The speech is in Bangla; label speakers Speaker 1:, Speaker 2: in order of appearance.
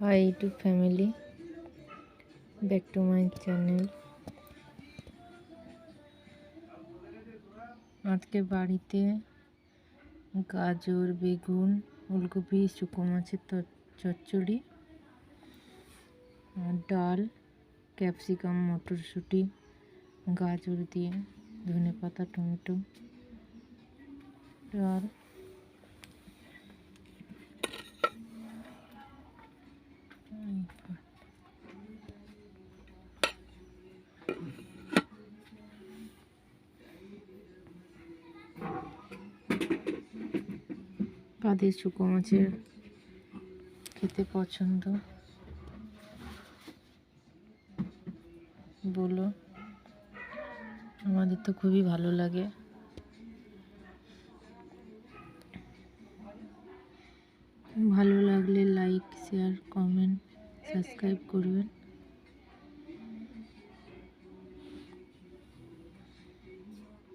Speaker 1: High YouTube family, back to my channel. আজকে বাড়িতে গাজর, বেগুন, ফুলকপি, শুকনো মাছের চচ্চড়ি, ডাল, ক্যাপসিকাম, মটরশুঁটি, গাজর দিয়ে, ধনেপাতা, টমেটো, ডাল, কাদের শুকনো মাছের খেতে পছন্দ বলো। আমাদের তো খুবই ভালো লাগে। ভালো লাগলে লাইক, শেয়ার, কমেন্ট, সাবস্ক্রাইব করবেন।